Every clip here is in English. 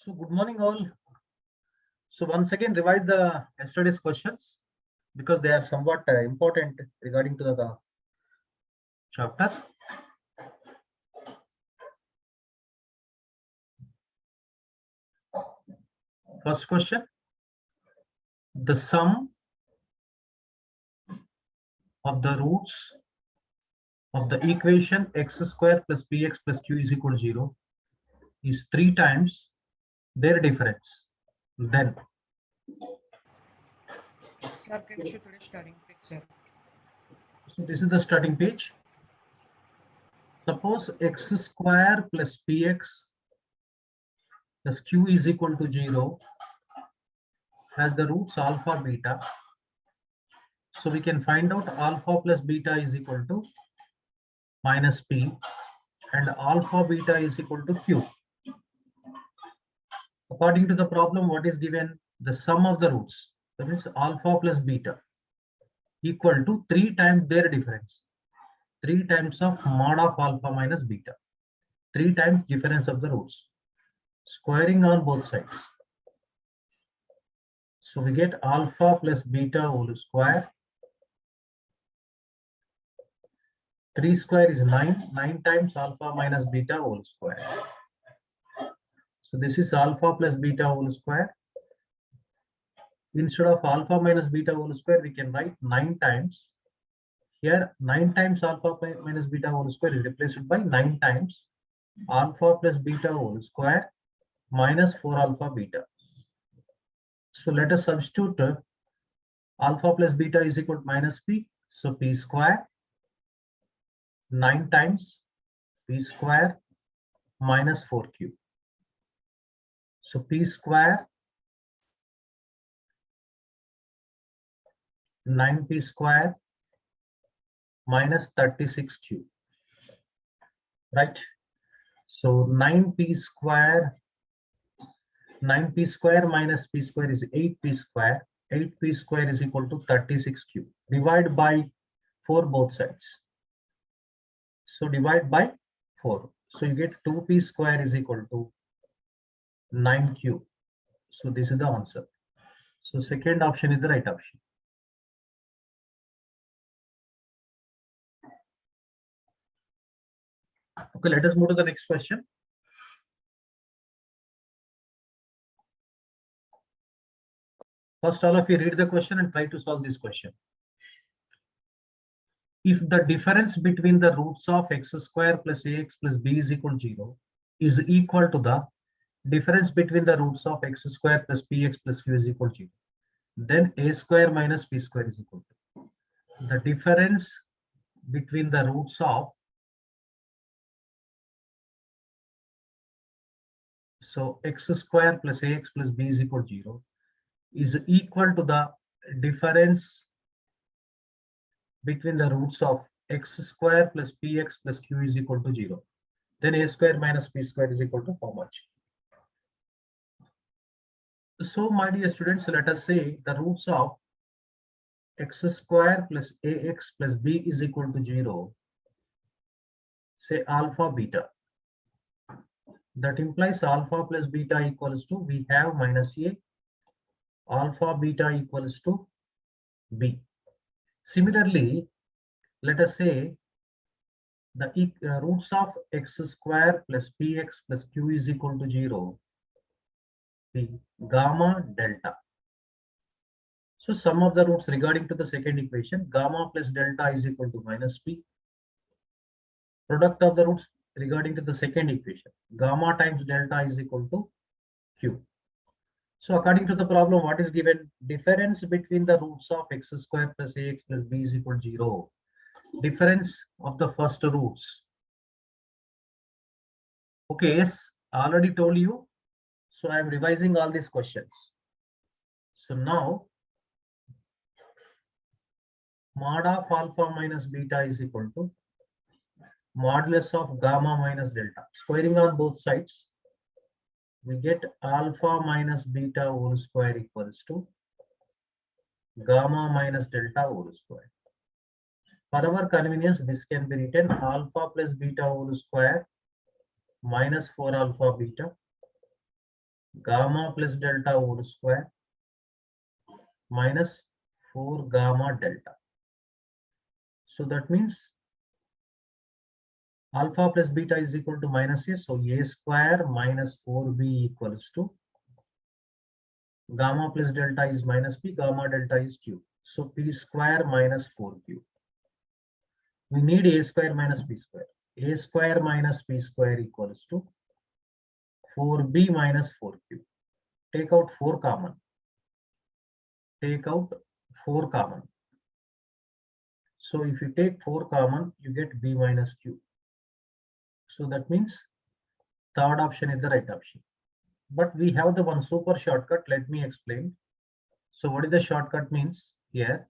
So good morning all. So once again revise the yesterday's questions because they are somewhat important regarding to the chapter. First question, the sum of the roots of the equation x square plus px plus q is equal to 0 is 3 times their difference. Then Sir, can you show the starting picture? so this is the starting page. Suppose x square plus px plus q is equal to 0 has the roots alpha beta. So we can find out alpha plus beta is equal to minus p and alpha beta is equal to q. According to the problem, what is given? The sum of the roots, that means alpha plus beta, equal to 3 times their difference. 3 times of mod of alpha minus beta. 3 times difference of the roots. Squaring on both sides. So we get alpha plus beta whole square. 3 square is 9. 9 times alpha minus beta whole square. So this is alpha plus beta whole square. Instead of alpha minus beta whole square, we can write 9 times. Here 9 times alpha minus beta whole square is replaced by 9 times alpha plus beta whole square minus 4 alpha beta. So let us substitute alpha plus beta is equal to minus p. So p square 9 times p square minus 4q. So p square 9p square minus 36q. Right? So 9p square minus p square is 8p square. 8p square is equal to 36q. Divide by 4 both sides. So divide by 4. So you get 2p square is equal to 9q. So this is the answer. So second option is the right option. Okay, let us move to the next question. First, all of you read the question and try to solve this question. If the difference between the roots of x square plus ax plus b is equal to 0 is equal to the difference between the roots of x square plus px plus q is equal to 0, then a square minus p square is equal to the difference between the roots of, so x square plus ax plus b is equal to 0 is equal to the difference between the roots of x square plus px plus q is equal to 0. Then a square minus b square is equal to how much? So my dear students, let us say the roots of x square plus ax plus b is equal to 0. Say alpha beta. That implies alpha plus beta equals to, we have minus a, alpha beta equals to b. Similarly, let us say the roots of x square plus px plus q is equal to 0, the gamma delta. So sum of the roots regarding to the second equation, gamma plus delta is equal to minus p. Product of the roots regarding to the second equation, gamma times delta is equal to q. So according to the problem, what is given? Difference between the roots of x square plus ax plus b is equal to 0. Difference of the first roots. Okay, yes, I already told you. So I am revising all these questions. So now, mod of alpha minus beta is equal to modulus of gamma minus delta. Squaring on both sides, we get alpha minus beta whole square equals to gamma minus delta whole square. For our convenience, this can be written alpha plus beta whole square minus 4 alpha beta gamma plus delta whole square minus 4 gamma delta. So that means alpha plus beta is equal to minus a. So a square minus 4b equals to gamma plus delta is minus p, gamma delta is q. So p square minus 4q. We need a square minus p square. A square minus p square equals to 4b minus 4q. Take out 4 common. Take out 4 common. So if you take 4 common, you get b minus q. So that means third option is the right option. But we have the one super shortcut. Let me explain. So what is the shortcut means here?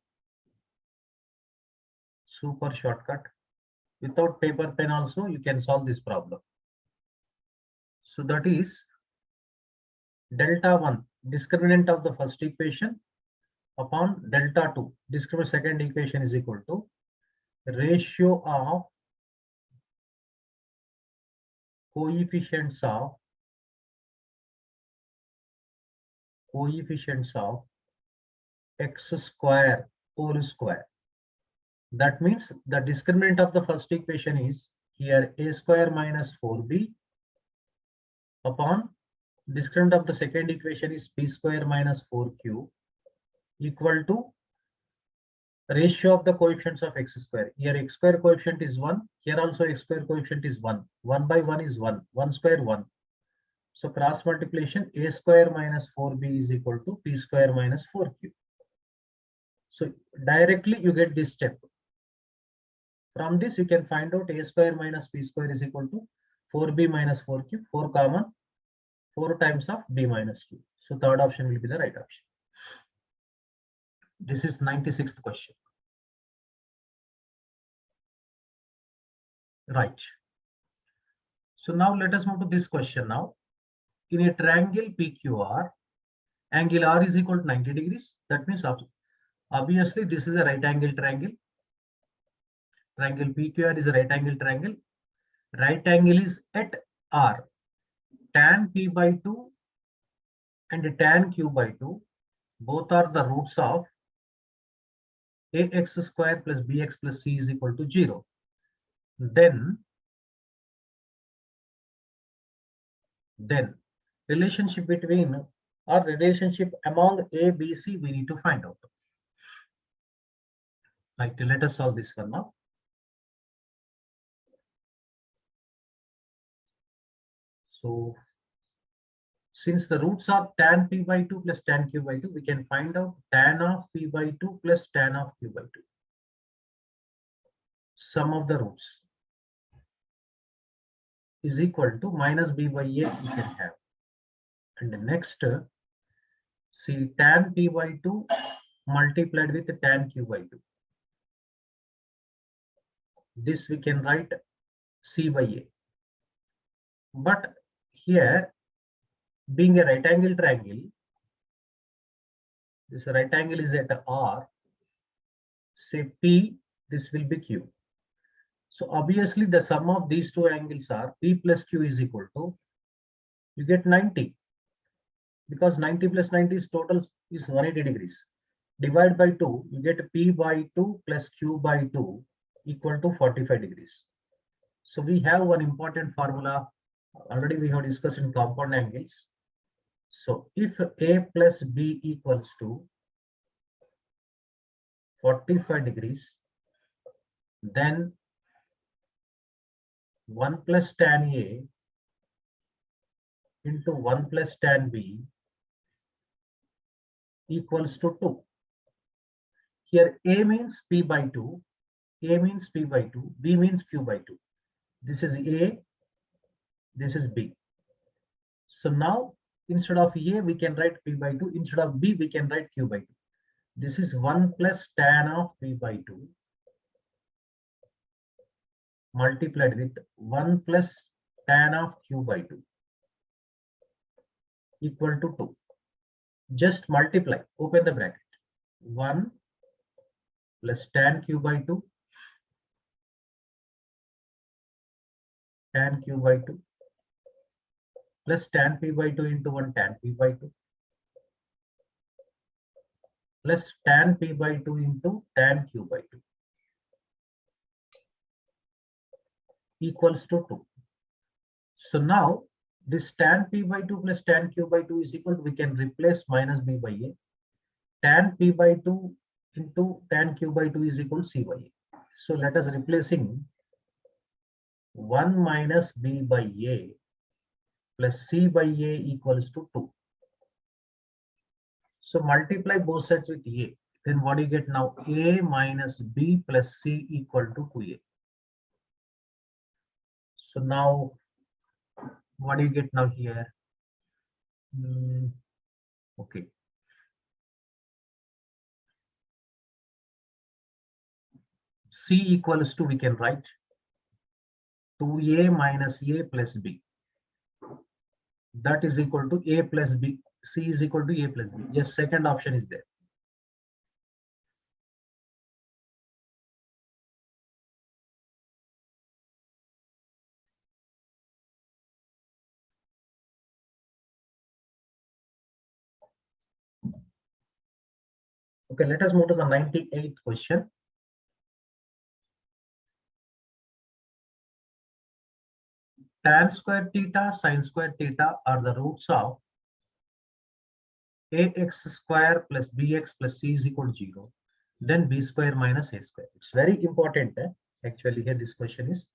Super shortcut. Without paper pen also you can solve this problem. So that is delta 1 discriminant of the first equation upon delta 2 discriminant second equation is equal to ratio of coefficients of x square whole square. That means the discriminant of the first equation is here a square minus 4b upon discriminant of the second equation is p square minus 4q equal to ratio of the coefficients of x square. Here x square coefficient is 1. Here also x square coefficient is 1. 1 by 1 is 1. 1 square 1. So cross multiplication a square minus 4b is equal to p square minus 4q. So directly you get this step. From this you can find out a square minus p square is equal to 4b minus 4q. 4 common. 4 times of b minus q. So third option will be the right option. This is 96th question. Right. So now let us move to this question now. In a triangle PQR, angle R is equal to 90 degrees. That means obviously this is a right angle triangle. Triangle PQR is a right angle triangle. Right angle is at R. Tan P by 2 and tan Q by 2 both are the roots of ax square plus bx plus c is equal to 0. Then relationship between or relationship among A, B, C we need to find out. Right, let us solve this one now. So since the roots are tan p by 2 plus tan q by 2, we can find out tan of p by 2 plus tan of q by 2. Sum of the roots is equal to minus b by a you can have. And the next, see tan p by 2 multiplied with tan q by 2. This we can write c by a. But here, being a right angle triangle, this right angle is at R, say P, this will be Q. So obviously the sum of these two angles are P plus Q is equal to, you get 90. Because 90 plus 90 is total is 180 degrees. Divide by 2, you get P by 2 plus Q by 2 equal to 45 degrees. So we have one important formula, already we have discussed in compound angles. So if A plus B equals to 45 degrees, then 1 plus tan A into 1 plus tan B equals to 2. Here A means P by 2, A means P by 2, B means Q by 2. This is A, this is B. So now instead of A we can write P by 2, instead of B we can write Q by 2. This is 1 plus tan of P by 2 multiplied with 1 plus tan of Q by 2 equal to 2. Just multiply, open the bracket. 1 plus tan Q by 2, tan Q by 2 plus tan p by 2 into 1 tan p by 2 plus tan p by 2 into tan q by 2 equals to 2. So now this tan p by 2 plus tan q by 2 is equal to, we can replace minus b by a. Tan p by 2 into tan q by 2 is equal to c by a. So let us replacing 1 minus b by a plus c by a equals to 2. So multiply both sides with a. Then what do you get now? A minus b plus c equal to 2a. So now what do you get now here? Okay. C equals to, we can write 2a minus a plus b. That is equal to a plus b. C is equal to a plus b. Yes, second option is there. Okay, let us move to the 98th question. Tan square theta, sin square theta are the roots of ax square plus bx plus c is equal to 0. Then b square minus a square. It's very important. Actually, here this question is,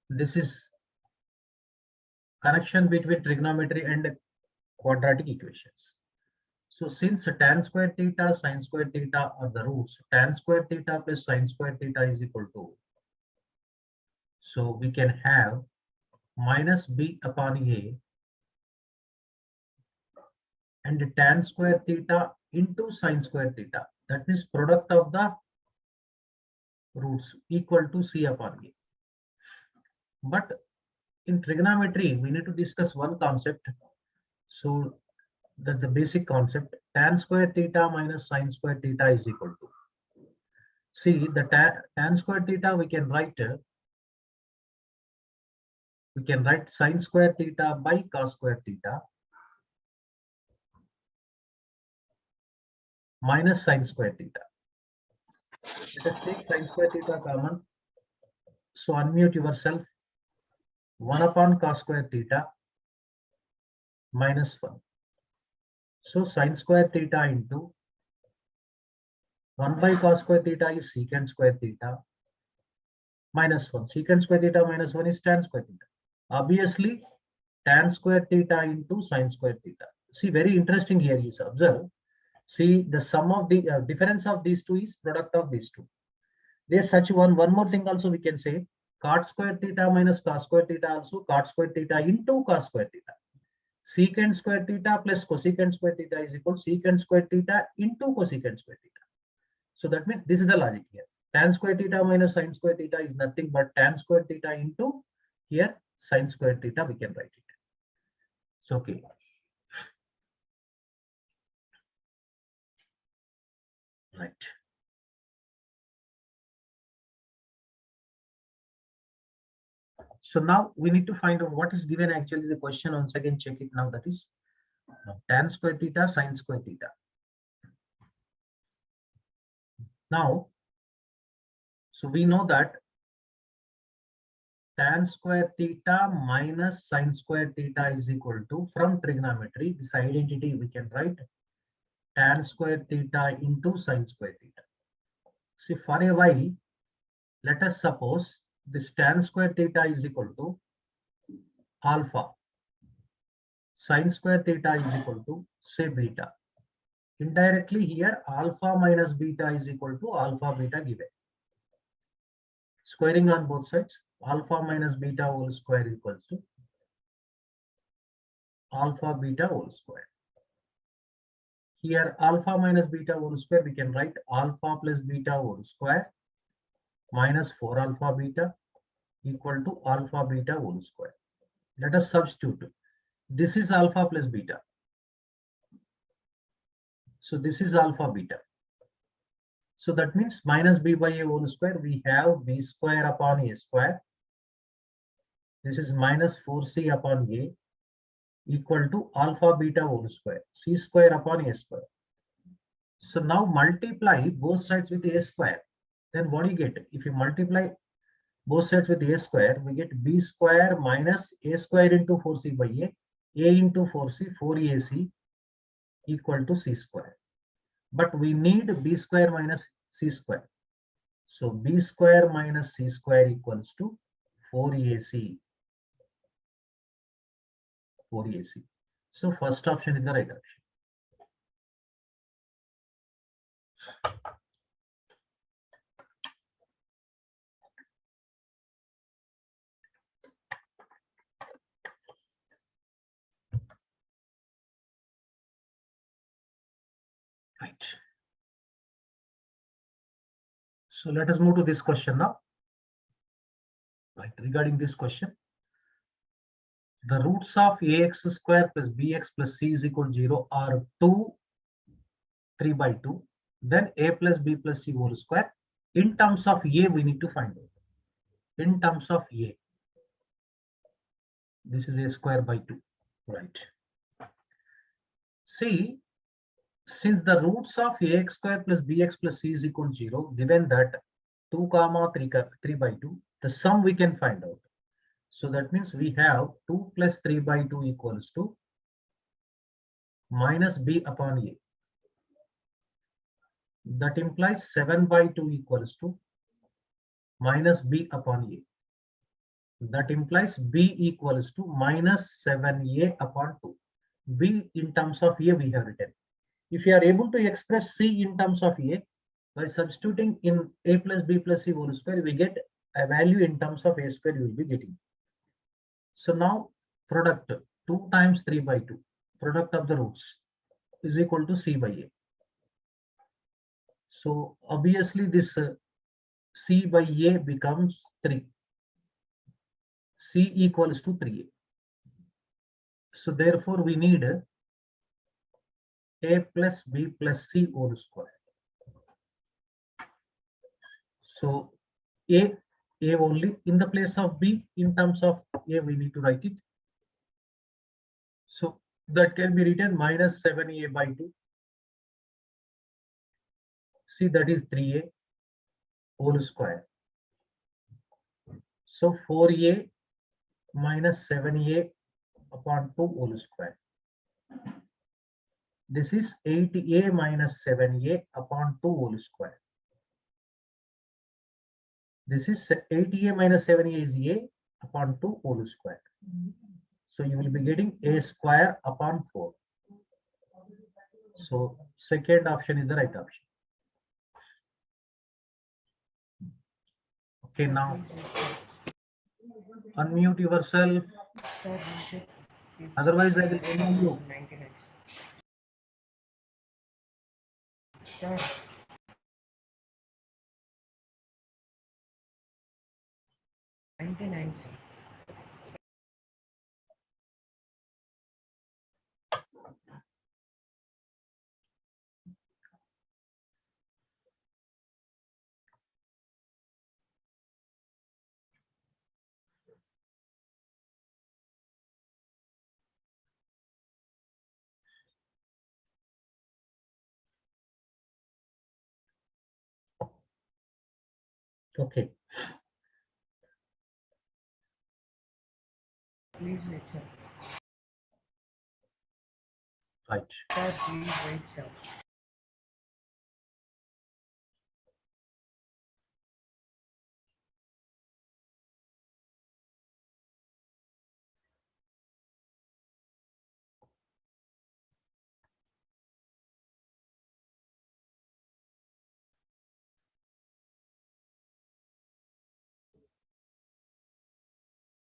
this is connection between trigonometry and quadratic equations. So since tan square theta, sin square theta are the roots, tan square theta plus sin square theta is equal to, so we can have minus b upon a and tan square theta into sin square theta. That means product of the roots equal to c upon a. But in trigonometry, we need to discuss one concept. So that the basic concept, tan square theta minus sin square theta is equal to. See, the tan square theta we can write sin square theta by cos square theta minus sin square theta. Let us take sin square theta common. So unmute yourself. 1 upon cos square theta minus 1. So sin square theta into 1 by cos square theta is secant square theta minus 1. Secant square theta minus 1 is tan square theta. Obviously, tan square theta into sin square theta. See, very interesting here, you observe. See, the sum of the difference of these two is product of these two. There's such one more thing also we can say, cot square theta minus cos square theta also cot square theta into cos square theta. Secant square theta plus cosecant square theta is equal to secant square theta into cosecant square theta. So that means this is the logic here. Tan square theta minus sin square theta is nothing but tan square theta into here sin square theta, we can write it. So okay. Right. So now we need to find out what is given actually the question. Once again, check it now. That is tan square theta, sin square theta. Now, so we know that tan square theta minus sin square theta is equal to, from trigonometry, this identity we can write tan square theta into sin square theta. See, for a while, let us suppose this tan square theta is equal to alpha, sin square theta is equal to, say, beta. Indirectly here, alpha minus beta is equal to alpha beta given. Squaring on both sides, alpha minus beta whole square equals to alpha beta whole square. Here, alpha minus beta whole square, we can write alpha plus beta whole square minus 4 alpha beta equal to alpha beta whole square. Let us substitute. This is alpha plus beta. So this is alpha beta. So that means minus b by a whole square, we have b square upon a square. This is minus 4c upon a equal to alpha beta whole square, c square upon a square. So now multiply both sides with a square. Then what do you get? If you multiply both sides with a square, we get b square minus a square into 4c by a into 4c, 4ac equal to c square. But we need b square minus c square. So b square minus c square equals to 4ac. 4ac. So first option is the right option. Right. So let us move to this question now. Right. Regarding this question, the roots of ax square plus bx plus c is equal to 0 are 2, 3 by 2. Then a plus b plus c whole square. In terms of a, we need to find out. In terms of a, this is a square by 2. Right. See, since the roots of ax square plus bx plus c is equal to 0, given that 2 comma 3 by 2, the sum we can find out. So that means we have 2 plus 3 by 2 equals to minus b upon a. That implies 7 by 2 equals to minus b upon a. That implies b equals to minus 7a upon 2. B in terms of a we have written. If you are able to express c in terms of a, by substituting in a plus b plus c whole square, we get a value in terms of a square you will be getting. So now product 2 times 3 by 2, product of the roots is equal to c by a. So obviously this c by a becomes 3. C equals to 3a. So therefore we need a plus b plus c whole square. So a only in the place of b, in terms of a we need to write it. So that can be written minus 7a by 2. See, that is 3a whole square. So 4a minus 7a upon 2 whole square. This is 8a minus 7a upon 2 whole square. This is 8a minus 7a is a upon 2 whole square. So you will be getting a square upon 4. So second option is the right option. Okay, now unmute yourself. Sir, you should. Otherwise, I will remove you. 99. Sir. $99, sir. Okay. Please wait, sir. Right. Sir, please wait, sir.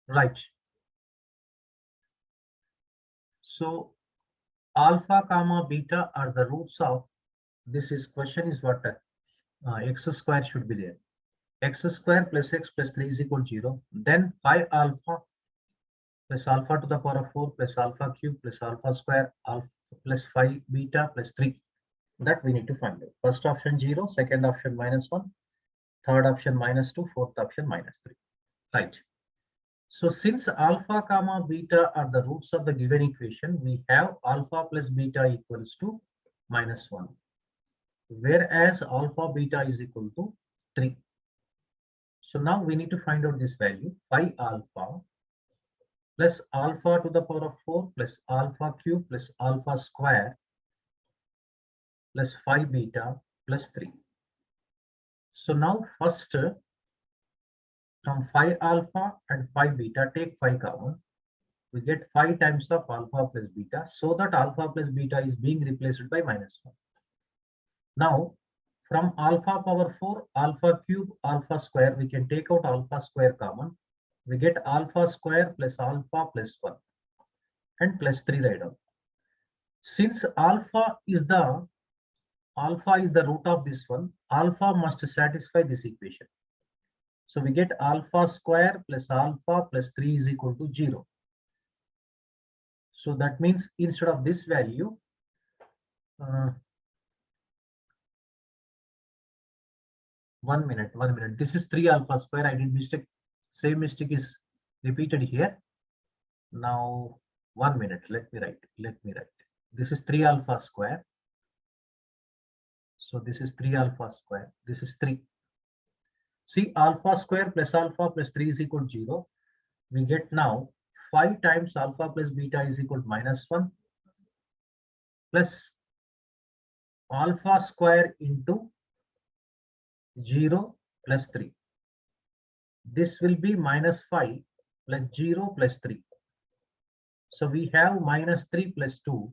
Right. So alpha comma beta are the roots of this is question is what x square should be there. X square plus x plus 3 is equal to 0. Then pi alpha plus alpha to the power of 4 plus alpha cube plus alpha square alpha plus 5 beta plus 3. That we need to find out. First option 0, second option -1, third option -2, fourth option -3. Right. So since alpha comma beta are the roots of the given equation, we have alpha plus beta equals to -1, whereas alpha beta is equal to 3. So now we need to find out this value, phi alpha plus alpha to the power of 4 plus alpha cube plus alpha square plus phi beta plus 3. So now first from phi alpha and phi beta, take phi common. We get 5 times of alpha plus beta, so that alpha plus beta is being replaced by -1. Now from alpha power 4, alpha cube, alpha square, we can take out alpha square common. We get alpha square plus alpha plus 1 and plus 3 right down. Since alpha is the root of this one, alpha must satisfy this equation. So we get alpha square plus alpha plus 3 is equal to 0. So that means instead of this value, 1 minute. This is 3 alpha square. I did mistake. Same mistake is repeated here. Now 1 minute. Let me write. This is 3 alpha square. So this is 3 alpha square. This is 3. See, alpha square plus alpha plus 3 is equal to 0. We get now 5 times alpha plus beta is equal to -1 plus alpha square into 0 plus 3. This will be -5 plus 0 plus 3. So we have -3 plus 2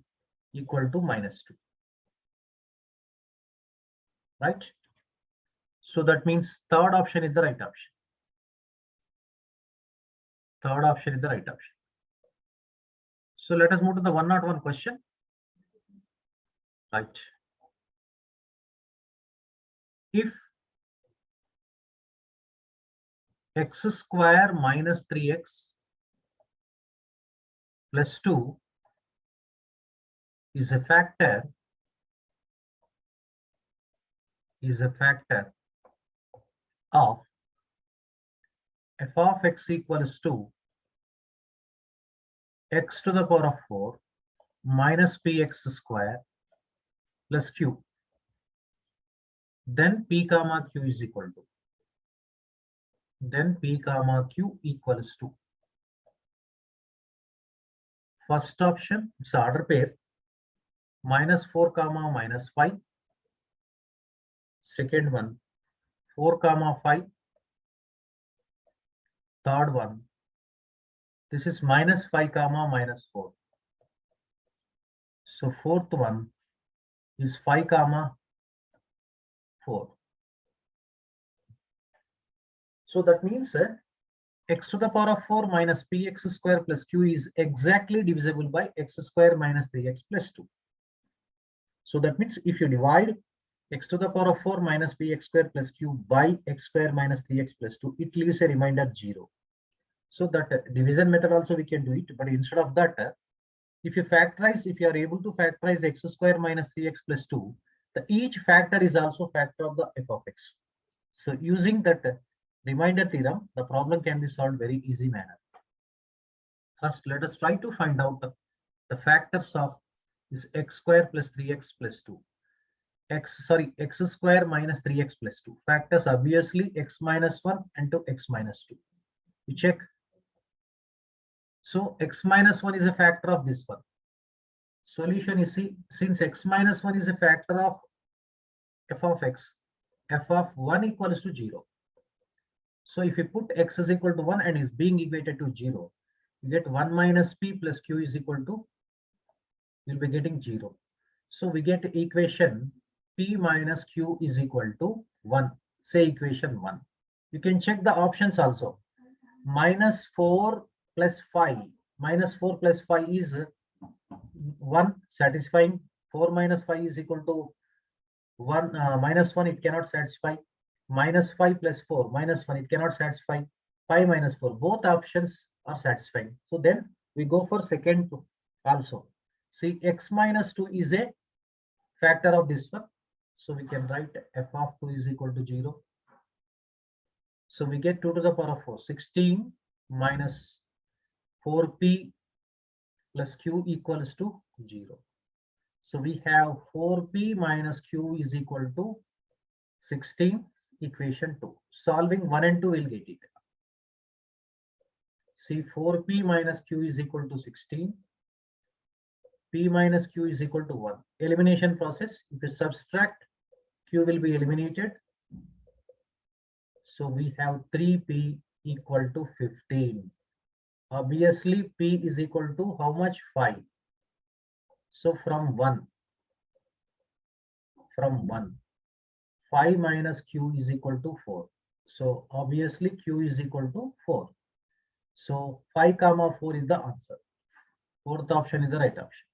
equal to -2. Right? So that means third option is the right option. Third option is the right option. So let us move to the 101 question. Right. If x square minus 3x plus 2 is a factor of f of x equals to x to the power of 4 minus px square plus q, then p comma q is equal to, first option, it's order pair, -4 comma -5. Second one, 4 comma 5. Third one, this is -5 comma -4. So fourth one is 5 comma 4. So that means x to the power of 4 minus px square plus q is exactly divisible by x square minus 3x plus 2. So that means if you divide x to the power of 4 minus px square plus q by x square minus 3x plus 2, it leaves a remainder 0. So that division method also we can do it, but instead of that, if you are able to factorize x square minus 3x plus 2, each factor is also factor of the f of x. So using that remainder theorem, the problem can be solved very easy manner. First, let us try to find out the factors of this x square plus 3x plus 2. X square minus 3x plus 2. Factors obviously x minus 1 and to x minus 2. We check. So x minus 1 is a factor of this one. Solution is, see, since x minus 1 is a factor of f of x, f of 1 equals to 0. So if you put x is equal to 1 and is being equated to 0, you get 1 minus p plus q is equal to, you'll be getting 0. So we get equation p minus q is equal to 1. Say equation 1. You can check the options also. -4 plus 5. -4 plus 5 is 1, satisfying. 4 minus 5 is equal to 1, -1, it cannot satisfy. -5 plus 4, -1, it cannot satisfy. 5 minus 4, both options are satisfying. So then we go for second also. See, x minus 2 is a factor of this one. So we can write f of 2 is equal to 0. So we get 2 to the power of 4, 16 minus 4p plus q equals to 0. So we have 4p minus q is equal to 16, equation 2. Solving 1 and 2 will get it. See, 4p minus q is equal to 16. P minus q is equal to 1. Elimination process. If you subtract, q will be eliminated. So we have 3p equal to 15. Obviously, p is equal to how much? 5. So from 1, 5 minus q is equal to 4. So obviously q is equal to 4. So 5 comma 4 is the answer. Fourth option is the right option.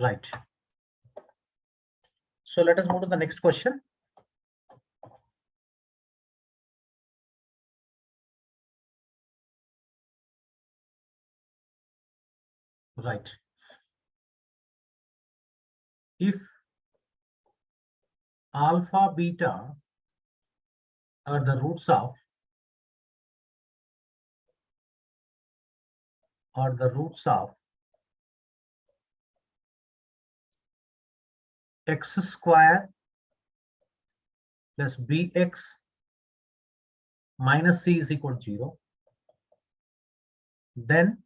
Right. So let us move to the next question. Right. If alpha, beta are the roots of x square plus bx minus c is equal to 0, then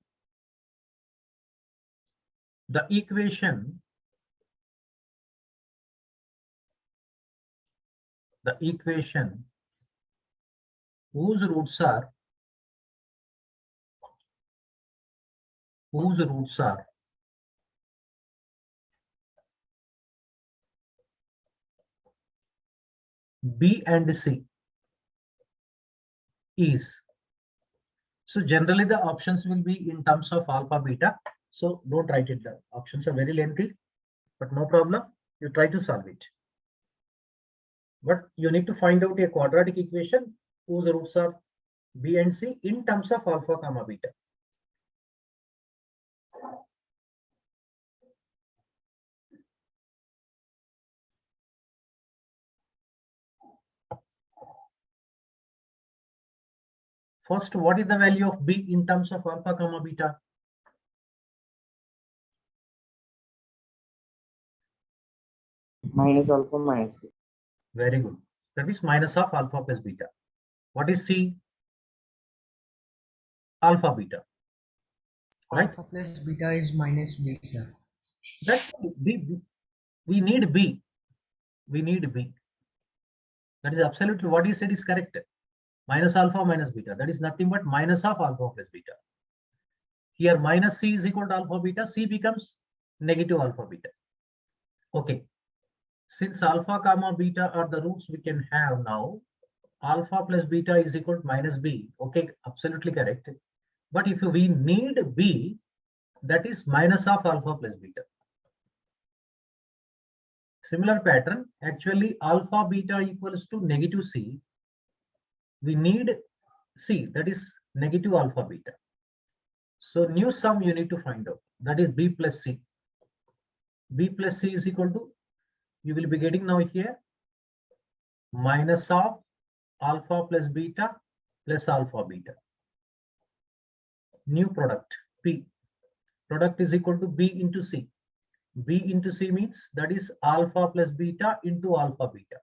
the equation whose roots are b and c is. So generally the options will be in terms of alpha, beta. So don't write it down. Options are very lengthy, but no problem. You try to solve it. But you need to find out a quadratic equation whose roots are b and c in terms of alpha comma beta. First, what is the value of b in terms of alpha comma beta? Minus alpha minus beta. Very good. That is minus of alpha plus beta. What is c? Alpha beta. Right? Alpha plus beta is minus beta. That's b. We need b. That is absolutely what he said is correct. Minus alpha minus beta. That is nothing but minus of alpha plus beta. Here minus c is equal to alpha beta. C becomes negative alpha beta. Okay. Since alpha comma beta are the roots, we can have now alpha plus beta is equal to minus b. Okay, absolutely correct. But if we need b, that is minus of alpha plus beta. Similar pattern, actually alpha beta equals to negative c. We need c, that is negative alpha beta. So new sum you need to find out, that is b plus c. B plus c is equal to, you will be getting now here, minus of alpha plus beta plus alpha beta. New product, p. Product is equal to b into c. B into c means that is alpha plus beta into alpha beta.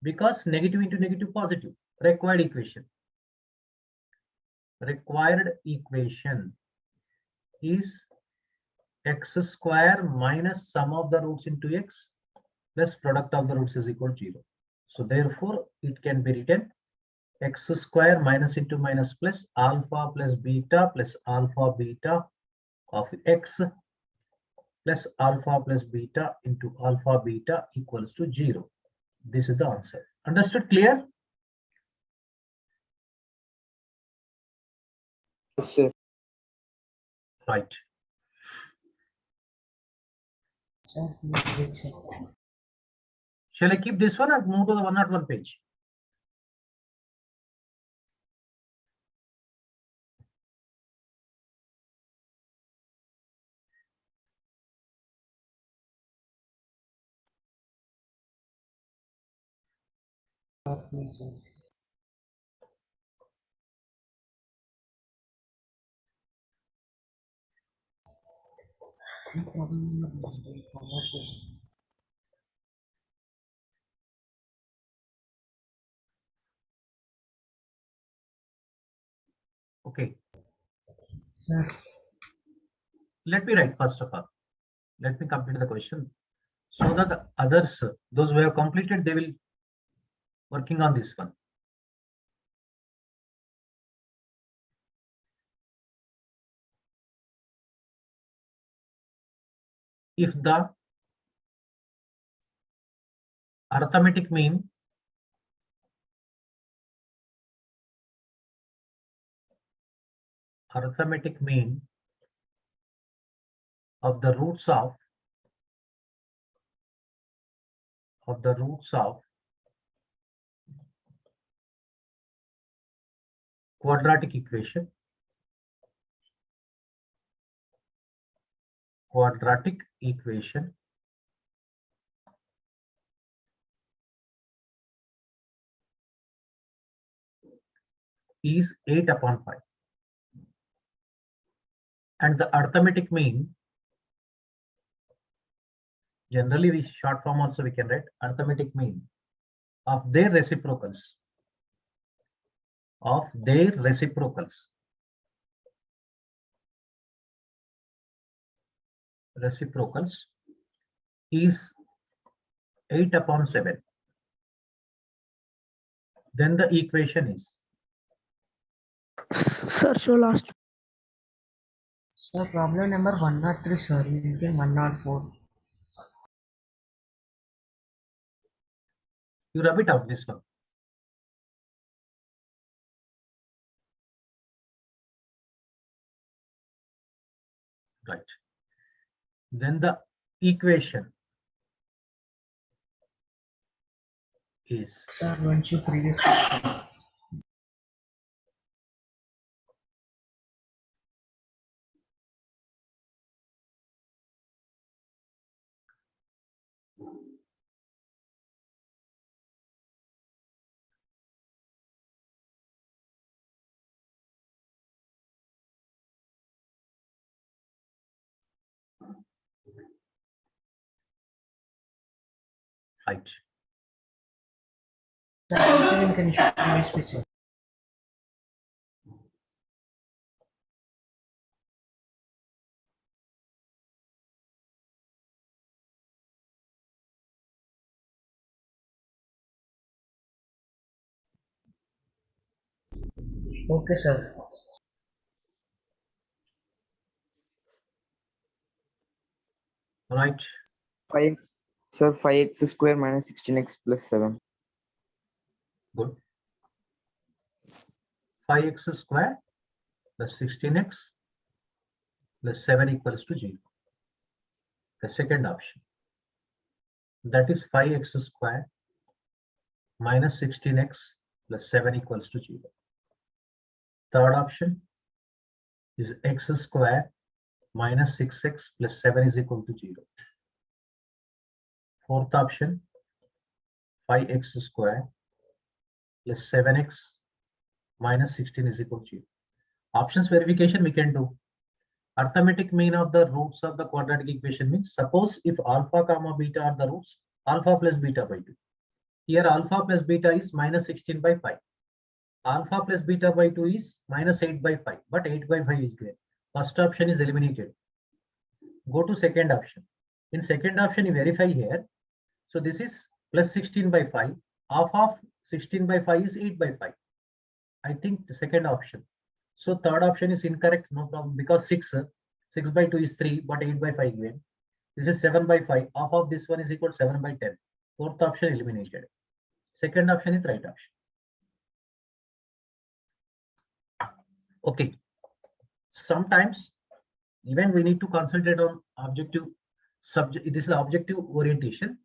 Because negative into negative positive. Required equation is x square minus sum of the roots into x plus product of the roots is equal to 0. So therefore it can be written x square minus into minus plus alpha plus beta of x plus alpha plus beta into alpha beta equals to 0. This is the answer. Understood? Clear? Yes, sir. Right. Sir, please wait, sir. Shall I keep this one or move to the 101 page? please wait. No problem. Conversation. Okay, Sir, let me write first of all. Let me complete the question so that the others, those who have completed, they will working on this one. If the arithmetic mean of the roots of quadratic equation is 8/5, and the arithmetic mean, generally we short form also we can write arithmetic mean of their reciprocals is 8/7. Then the equation is, Sir, so last. sir, problem number 103, sir. You getting 104. you rub it out this one. Right. Then the equation is, Sir, weren't you previously? right. Sir, once again, can you show previous picture? Okay, sir. Right. 5, sir, 5x square minus 16x plus 7. Good. 5x square plus 16x plus 7 equals to 0. The second option, that is 5x square minus 16x plus 7 equals to 0. Third option is x square minus 6x plus 7 is equal to 0. Fourth option, 5x square plus 7x minus 16 is equal to 0. Options verification we can do. Arithmetic mean of the roots of the quadratic equation means, suppose if alpha comma beta are the roots, alpha plus beta by 2. Here alpha plus beta is minus 16 by 5. Alpha plus beta by 2 is minus 8 by 5, but 8 by 5 is great. First option is eliminated. Go to second option. In second option, you verify here. So this is plus 16 by 5. Half of 16 by 5 is 8 by 5. I think the second option. So third option is incorrect, no problem, because 6 by 2 is 3, but 8 by 5 given. This is 7 by 5. Half of this one is equal to 7 by 10. Fourth option eliminated. Second option is right option. Okay. Sometimes even we need to concentrate on objective subject. This is objective orientation.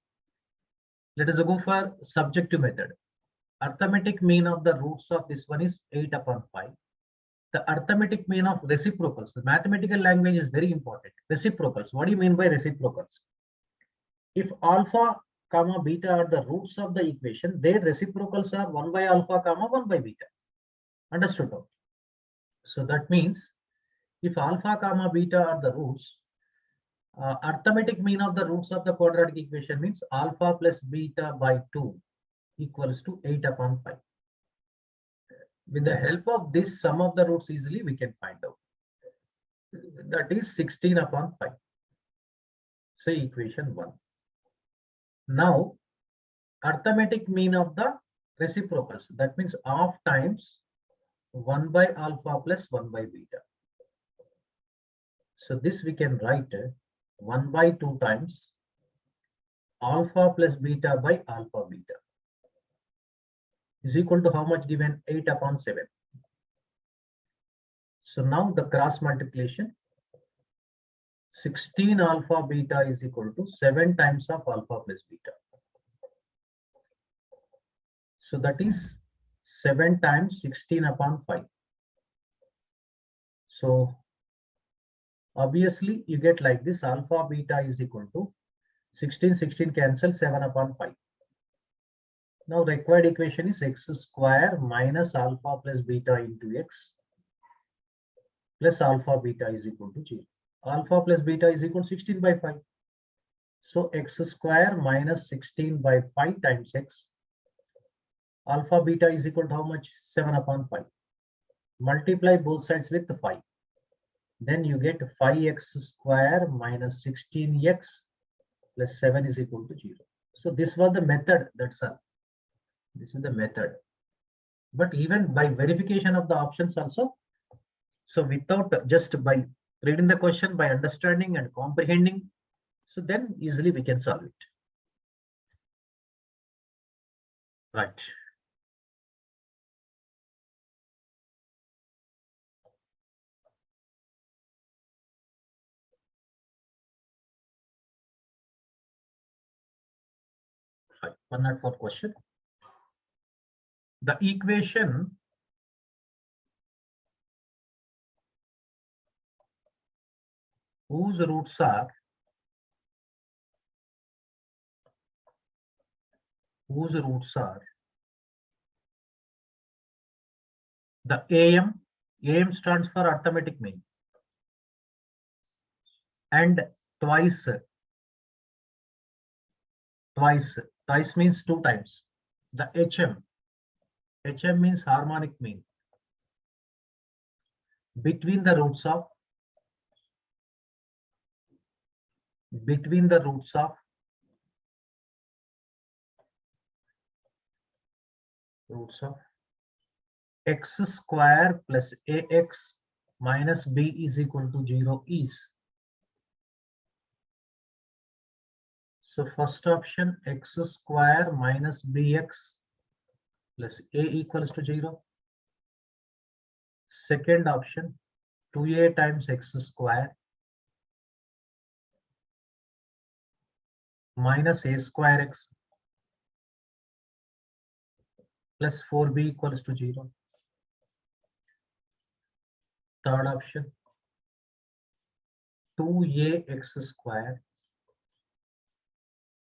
Let us go for subjective method. Arithmetic mean of the roots of this one is 8/5. The arithmetic mean of reciprocals. The mathematical language is very important. Reciprocals. What do you mean by reciprocals? If alpha comma beta are the roots of the equation, their reciprocals are 1 by alpha comma 1 by beta. Understood? So that means if alpha comma beta are the roots, arithmetic mean of the roots of the quadratic equation means alpha plus beta by 2 equals to 8 upon 5. With the help of this sum of the roots easily we can find out. That is 16 upon 5. Say equation 1. Now arithmetic mean of the reciprocals, that means half times 1 by alpha plus 1 by beta. So this we can write 1 by 2 times alpha plus beta by alpha beta is equal to how much given? 8 upon 7. So now the cross multiplication, 16 alpha beta is equal to 7 times of alpha plus beta. So that is 7 times 16 upon 5. So obviously you get like this, alpha beta is equal to 16 cancel, 7 upon 5. Now required equation is x square minus alpha plus beta into x plus alpha beta is equal to 0. Alpha plus beta is equal to 16 by 5. So x square minus 16 by 5 times x. Alpha beta is equal to how much? 7 upon 5. Multiply both sides with 5. Then you get 5x square minus 16x plus 7 is equal to 0. So this was the method, that's all. This is the method. But even by verification of the options also, so without just by reading the question, by understanding and comprehending, so then easily we can solve it. Right. Fine. 104 question. The equation whose roots are the AM stands for arithmetic mean, and twice means 2 times. The HM means harmonic mean, between the roots of x square plus ax minus b is equal to 0 is. So first option, x square minus bx plus a equals to 0. Second option, 2a times x square minus a square x plus 4b equals to 0. Third option, 2a x square